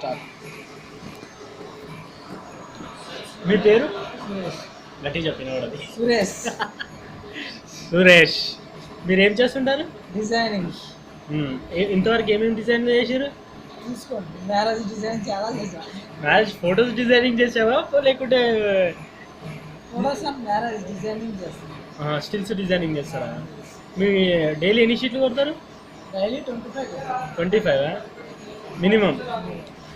Start. మీ పేరు? సురేష్. గట్టి చెప్పిన వాడు సురేష్. సురేష్. మీరు ఏం చేస్తుంటారు? డిజైనింగ్. ఇంతవరకు ఏమేమి డిజైన్ చేసారు? తీసుకోండి, మ్యారేజ్ డిజైన్ చాలా చేసాం. మ్యారేజ్ ఫొటోస్ డిజైనింగ్ చేసావా లేకుంటే ఫొటోస్ అండ్ మ్యారేజ్ డిజైనింగ్ చేస్తాం. స్టిల్స్ డిజైనింగ్ చేస్తారా? మీ డైలీ ఎన్ని షీట్లు కొడతారు? Daily 25. 25 minimum.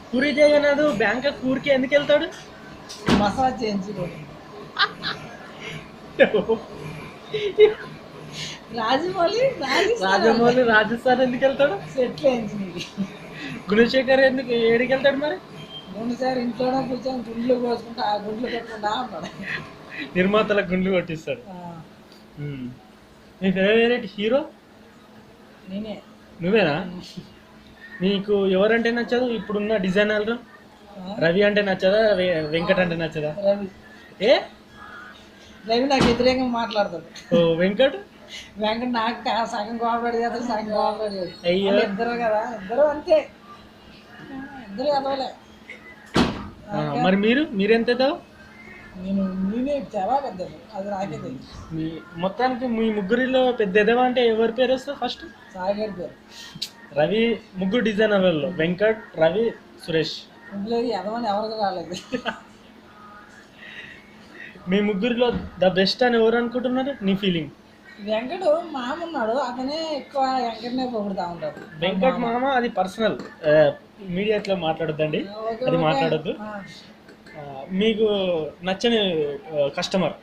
Puri Jagannadh Bangkok ఊరికి ఎందుకు వెళ్తాడు? మసాజ్ చేయించుకోండి. రాజమౌళి రాజస్థాన్ ఎందుకు వెళ్తాడు? సెటిల్ వేయించింది. గుణశేఖర్ ఎందుకు ఏడికి వెళ్తాడు మరి? రెండుసారి ఇంట్లోనే కూర్చొని గుండ్లు కోసుకుంటా ఆ గుండ్లు పెట్టుకుంటా ఉంటాడు. నిర్మాతలకు గుండ్లు కొట్టిస్తాడు. మీ ఫేవరెట్ హీరో? నేనే. నువ్వేనా? నీకు ఎవరంటే నచ్చదు ఇప్పుడున్న డిజైనర్లు? రవి అంటే నచ్చదా? వెంకట్ అంటే నచ్చదా? రవి. ఏ రవి నాకు వ్యతిరేకంగా మాట్లాడతాడు. ఓ వెంకట్ నాకు సగం కోఆపరేట్ చేస్తాడు, సగం కోఆపరేట్ చేస్తాడు. అయ్యో. ఇద్దరు కదా, ఇద్దరు అంతే, ఇద్దరు కదవలే. మరి మీరెంత నేనే చాలా పెద్దది, అది నాకే తెలుసు. మొత్తానికి మీ ముగ్గురిలో పెద్ద ఎదవా అంటే ఎవరి పేరు వస్తుంది ఫస్ట్? సాగర్ పేరు. రవి. ముగ్గురు డిజైనర్లలో వెంకట్, రవి, సురేష్. ముగ్గురు ఎదవని ఎవరికి రాలేదు. మీ ముగ్గురిలో ద బెస్ట్ అని ఎవరు అనుకుంటున్నారు? నీ ఫీలింగ్? వెంకట్ మామ ఉన్నాడు, అతనే ఎక్కువ వెంకటనే పొగుడుతూ ఉంటాడు. వెంకట్ మామ అది పర్సనల్, మీడియాలో మాట్లాడొద్దండి, అది మాట్లాడొద్దు. మీకు నచ్చని కస్టమర్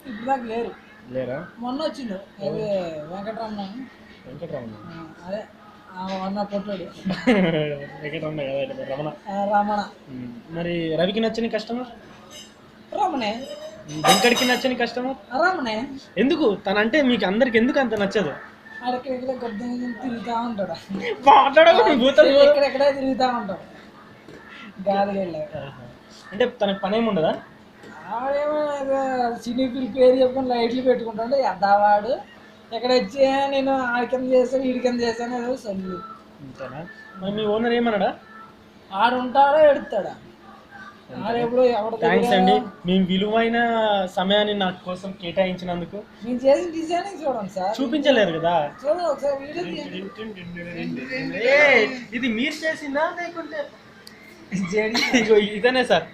ఇప్పుడు దాకా లేరు. లేరా? మొన్న వచ్చిండు అదే వెంకటరమణ. అదే అన్న కొట్టాడు. వెంకటరమణ కదా, రమణ. రమణ. మరి రవికి నచ్చని కస్టమర్? రమణే. వెంకట్కి నచ్చని కస్టమర్? రమణే. ఎందుకు? తనంటే మీకు అందరికి ఎందుకు అంత నచ్చదు? అక్కడెక్కడ గొడ్డ తిరుగుతూ ఉంటాడు. ఎక్కడెక్కడే తిరుగుతూ ఉంటాడు గాలికి వెళ్ళా. అంటే తనకు పని ఏమి ఉండదా? ఆడేమో సినీ పేరు చెప్పుకొని లైట్లు పెట్టుకుంటాడు. ఎద్దావాడు ఎక్కడ వచ్చి నేను ఆడికింద చేశాను వీడికింద చేశాను ఏదో సొల్లు. అంతేనా? మరి మీ ఓనర్ ఏమన్నాడా? ఆడుంటాడో ఎడుతాడా? ఆడెప్పుడు థ్యాంక్స్ అండి, మీ విలువైన సమయాన్ని నాకు కోసం కేటాయించినందుకు. నేను చేసిన డిజైనింగ్ చూడండి సార్. చూపించలేరు కదా? చూడండి ఒకసారి వీడియో. ఇది మీరు చేసిందా లేకుంటే ఇదనే సార్?